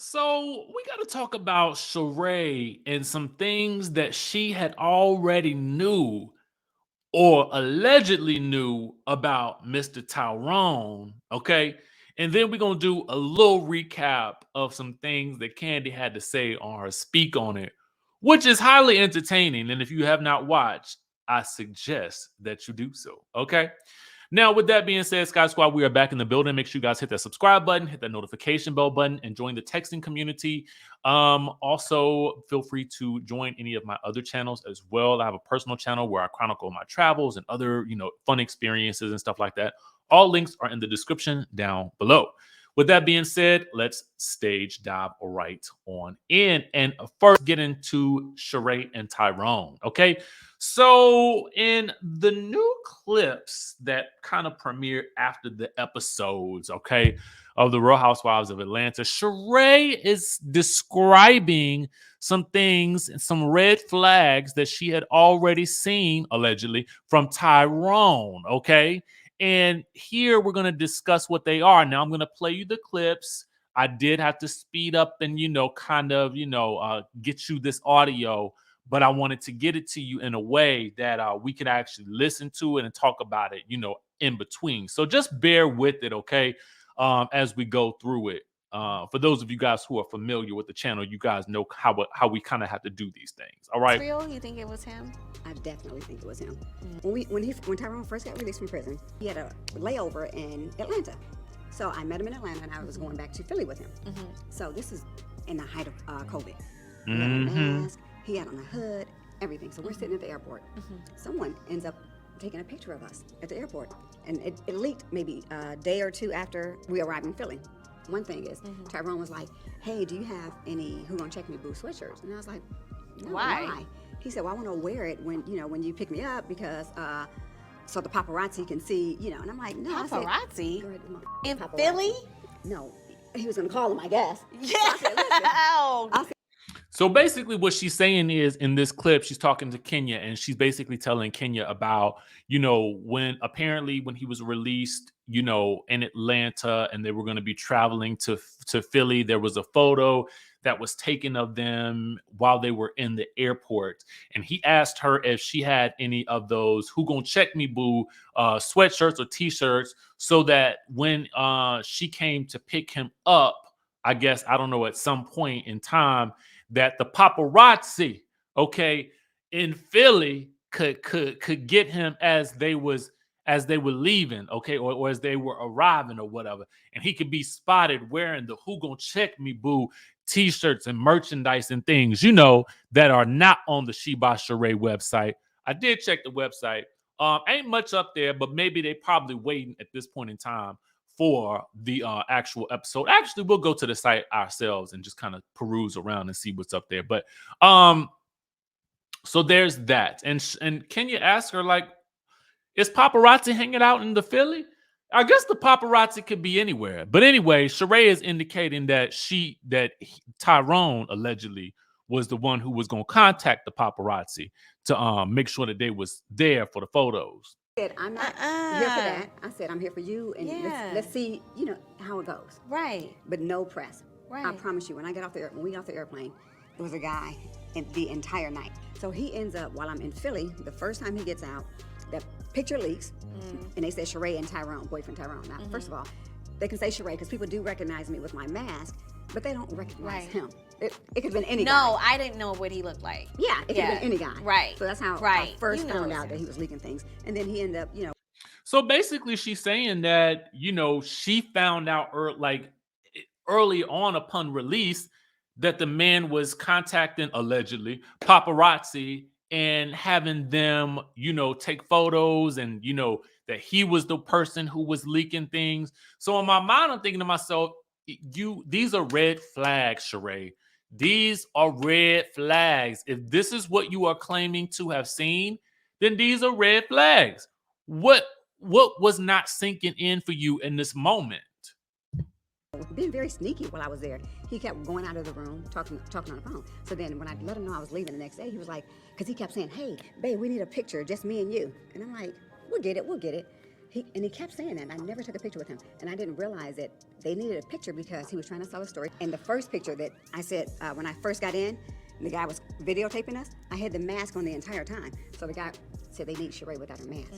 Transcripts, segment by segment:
So we got to talk about Sheree and some things that she had already knew or allegedly knew about Mr. Tyrone. Okay. And then we're going to do a little recap of some things that Kandi had to say on her speak on it, which is highly entertaining. And if you have not watched, I suggest that you do so. Okay. Now, with that being said, Sky Squad, we are back in the building. Make sure you guys hit that subscribe button, hit that notification bell button, and join the texting community. Also, feel free to join any of my other channels as well. I have a personal channel where I chronicle my travels and other, fun experiences and stuff like that. All links are in the description down below. With that being said, let's stage dive right on in and first get into Sheree and Tyrone. Okay. So, in the new clips that kind of premiered after the episodes, okay, of the Real Housewives of Atlanta, Sheree is describing some things and some red flags that she had already seen, allegedly, from Tyrone, okay? And here we're going to discuss what they are. Now, I'm going to play you the clips. I did have to speed up and, get you this audio, but I wanted to get it to you in a way that we can actually listen to it and talk about it, in between. So just bear with it, okay, as we go through it. For those of you guys who are familiar with the channel, you guys know how we kind of have to do these things. All right. Real? You think it was him? I definitely think it was him. When Tyrone first got released from prison, he had a layover in Atlanta. So I met him in Atlanta, and I was going back to Philly with him. So this is in the height of COVID. He had a mask, he had on a hood, everything. So we're sitting at the airport. Someone ends up taking a picture of us at the airport, and it leaked maybe a day or two after we arrived in Philly. One thing is, Tyrone was like, "Hey, do you have any Who Gonna Check Me Boo sweatshirts?" And I was like, no, why? He said, "Well, I want to wear it when you pick me up because so the paparazzi can see, And I'm like, "No." Paparazzi? I said, In paparazzi. Philly? No, he was gonna call him, I guess. Yeah. So I said, "Listen." So basically, what she's saying is in this clip, she's talking to Kenya, and she's basically telling Kenya about, when he was released, in Atlanta, and they were going to be traveling to Philly. There was a photo that was taken of them while they were in the airport, and he asked her if she had any of those "Who Gonna Check Me Boo" sweatshirts or T-shirts, so that when she came to pick him up, I guess I don't know at some point in time, that the paparazzi, okay, in Philly could get him as they were leaving, okay, or as they were arriving or whatever, and he could be spotted wearing the "Who Gonna Check Me Boo" T-shirts and merchandise and things, that are not on the She by Sheree website. I did check the website. Ain't much up there, but maybe they probably waiting at this point in time for the actual episode. Actually, we'll go to the site ourselves and just kind of peruse around and see what's up there. But so there's that. And can you ask her, like, is paparazzi hanging out in the Philly? I guess the paparazzi could be anywhere. But anyway, Sheree is indicating that Tyrone allegedly was the one who was going to contact the paparazzi to make sure that they was there for the photos. I said, "I'm not here for that." I said, "I'm here for you, and let's see, how it goes." Right. But no press. Right. I promise you, when we got off the airplane, there was a guy the entire night. So he ends up, while I'm in Philly, the first time he gets out, the picture leaks, and they say Sheree and Tyrone, boyfriend Tyrone. Now, first of all, they can say Sheree because people do recognize me with my mask, but they don't recognize him. It could have been any guy. No, I didn't know what he looked like. Yeah, it could have been any guy. Right. So that's how I first found out that he was leaking things. And then he ended up, So basically, she's saying that, she found out early on upon release that the man was contacting, allegedly, paparazzi and having them, take photos, and, that he was the person who was leaking things. So in my mind, I'm thinking to myself, these are red flags, Sheree. These are red flags. If this is what you are claiming to have seen, then these are red flags. What was not sinking in for you in this moment? being very sneaky while I was there. He kept going out of the room, talking on the phone. So then when I let him know I was leaving the next day, he was like, because he kept saying, "Hey, babe, we need a picture, just me and you." And I'm like, we'll get it. He kept saying that. And I never took a picture with him, and I didn't realize that they needed a picture because he was trying to sell a story. And the first picture that I said when I first got in, and the guy was videotaping us, I had the mask on the entire time. So the guy said they need Sheree without her mask.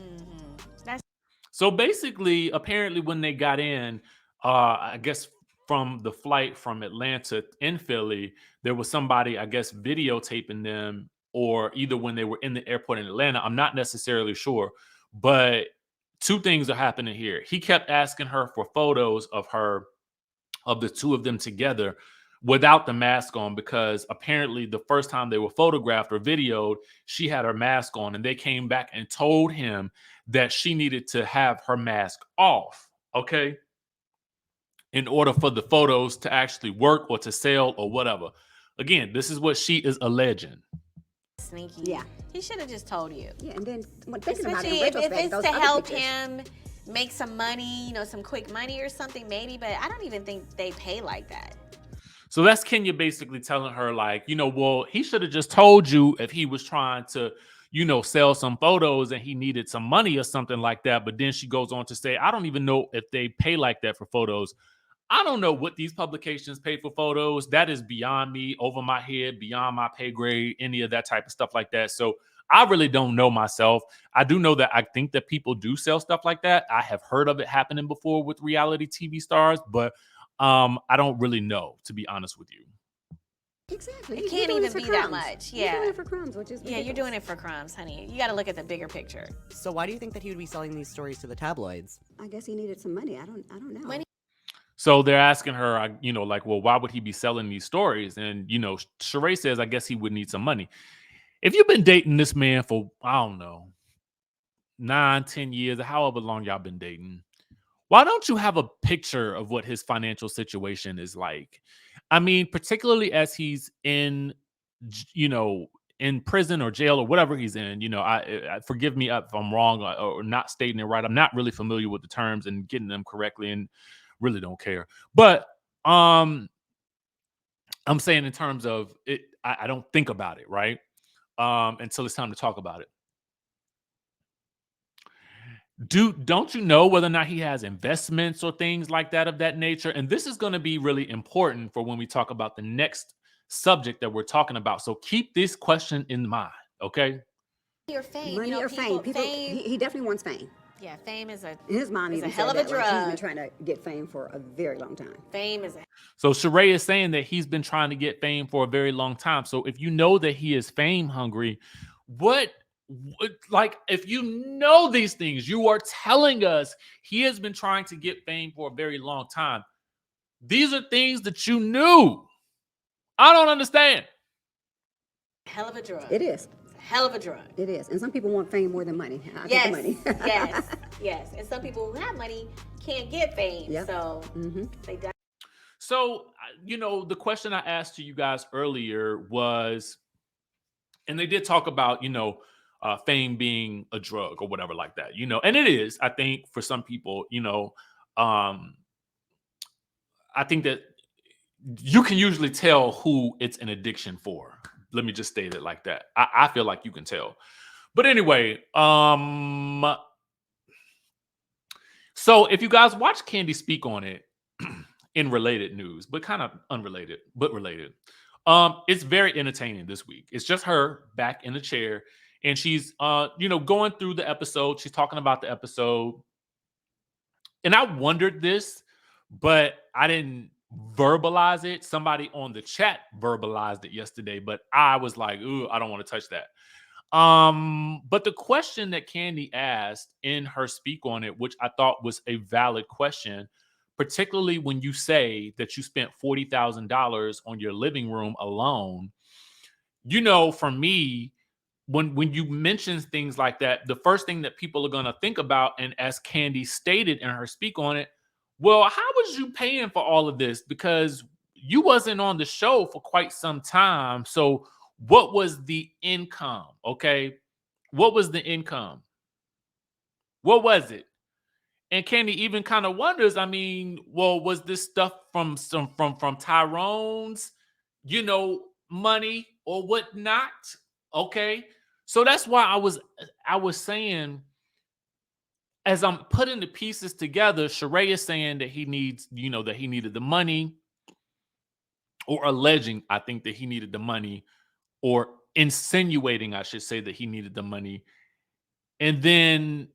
So basically, apparently, when they got in, I guess from the flight from Atlanta in Philly, there was somebody, I guess, videotaping them, or either when they were in the airport in Atlanta. I'm not necessarily sure, but two things are happening here. He kept asking her for photos of her, of the two of them together without the mask on, because apparently the first time they were photographed or videoed, she had her mask on, and they came back and told him that she needed to have her mask off, okay, in order for the photos to actually work or to sell or whatever. Again, this is what she is alleging. Sneaky. Yeah. He should have just told you. Yeah, and then when thinking about it, Especially in if retrospect, it's those to other help pictures, him make some money, some quick money or something, maybe. But I don't even think they pay like that. So that's Kenya basically telling her, like, well, he should have just told you if he was trying to, sell some photos and he needed some money or something like that. But then she goes on to say, I don't even know if they pay like that for photos. I don't know what these publications pay for photos. That is beyond me, over my head, beyond my pay grade, any of that type of stuff like that. So I really don't know myself. I do know that I think that people do sell stuff like that. I have heard of it happening before with reality TV stars, but I don't really know, to be honest with you. exactly. It You're can't doing even for be that crumbs. much. You're Yeah. doing it for crumbs, which is Yeah, you're ridiculous. doing it for crumbs, honey. You got to look at the bigger picture. So why do you think that he would be selling these stories to the tabloids? I guess he needed some money. I don't know. Money. So they're asking her, like, well, why would he be selling these stories? And, Sheree says, I guess he would need some money. If you've been dating this man for, I don't know, 9, 10 years, however long y'all been dating, why don't you have a picture of what his financial situation is like? I mean, particularly as he's in, in prison or jail or whatever he's in. I forgive me if I'm wrong or not stating it right. I'm not really familiar with the terms and getting them correctly, and really don't care. But I'm saying in terms of it, I don't think about it, right? Until it's time to talk about it. Don't you know whether or not he has investments or things like that of that nature? And this is going to be really important for when we talk about the next subject that we're talking about. So keep this question in mind, okay? Your fame. Money or fame? Fame. He definitely wants fame. Yeah, fame is a His mom is even a hell of said a that, like, he's been drug. trying to get fame for a very long time. Fame is a So Sheree is saying that he's been trying to get fame for a very long time. So if you know that he is fame hungry, like, if you know these things, you are telling us he has been trying to get fame for a very long time. These are things that you knew. I don't understand. hell of a drug. It is. It's a hell of a drug. It is. And some people want fame more than money. I Yes. get the money. yes. And some people who have money can't get fame. Yep. So Mm-hmm. they die. So, the question I asked to you guys earlier was, and they did talk about, fame being a drug or whatever like that, and it is, I think, for some people, I think that you can usually tell who it's an addiction for. Let me just state it like that. I feel like you can tell. But anyway, so if you guys watch Kandi speak on it in related news, but kind of unrelated, but related, it's very entertaining this week. It's just her back in the chair, and she's going through the episode. She's talking about the episode. And I wondered this, but I didn't verbalize it. Somebody on the chat verbalized it yesterday, but I was like, ooh, I don't want to touch that. But the question that Kandi asked in her speak on it, which I thought was a valid question, particularly when you say that you spent $40,000 on your living room alone, for me, when you mention things like that, the first thing that people are going to think about, and as Kandi stated in her speak on it, well, how was you paying for all of this? Because you wasn't on the show for quite some time. So what was the income? Okay. What was the income? What was it? And Kandi even kind of wonders, I mean, well, was this stuff from Tyrone's, money or whatnot? Okay. So that's why I was saying, as I'm putting the pieces together, Sheree is saying that he needs, that he needed the money, or alleging, I think, that he needed the money, or insinuating, I should say, that he needed the money. And then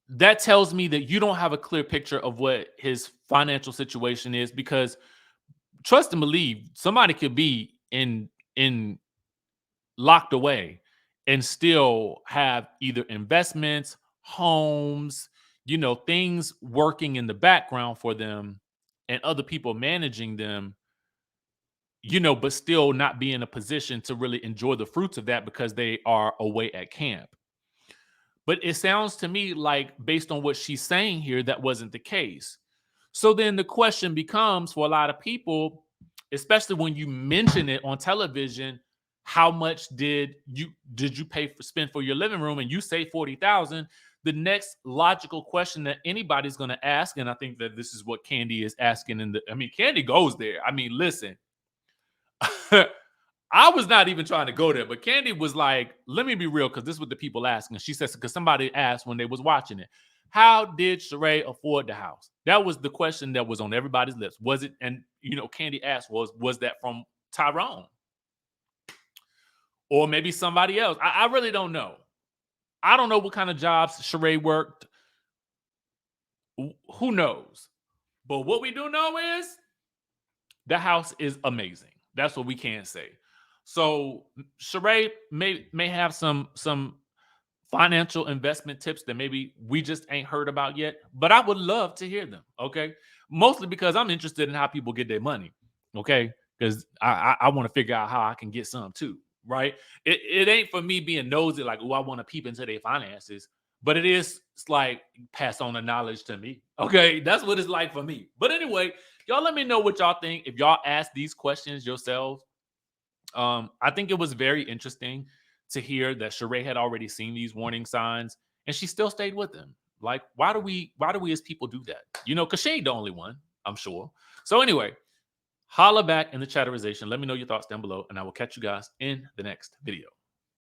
that tells me that you don't have a clear picture of what his financial situation is, because trust and believe, somebody could be in locked away and still have either investments, homes, things working in the background for them, and other people managing them, but still not be in a position to really enjoy the fruits of that because they are away at camp. But it sounds to me like, based on what she's saying here, that wasn't the case. So then the question becomes, for a lot of people, especially when you mention it on television, how much did you spend for your living room, and you say 40,000? The next logical question that anybody's going to ask, and I think that this is what Kandi is asking Kandi goes there. Listen, I was not even trying to go there, but Kandi was like, let me be real, because this is what the people asking. She says, because somebody asked when they was watching it, how did Sheree afford the house? That was the question that was on everybody's lips. Was it? And, Kandi asked, was that from Tyrone? Or maybe somebody else? I really don't know. I don't know what kind of jobs Sheree worked. Who knows? But what we do know is the house is amazing. That's what we can say. So Sheree may have some financial investment tips that maybe we just ain't heard about yet, but I would love to hear them. Okay, mostly because I'm interested in how people get their money. Okay, because I want to figure out how I can get some too. Right? It ain't for me being nosy, like, oh, I want to peep into their finances, but it's like, pass on the knowledge to me. Okay, that's what it's like for me. But anyway, y'all let me know what y'all think if y'all ask these questions yourselves. I think it was very interesting to hear that Sheree had already seen these warning signs and she still stayed with him. Like, why do we as people do that? Because she ain't the only one, I'm sure. So anyway, holla back in the chatterization. Let me know your thoughts down below, and I will catch you guys in the next video.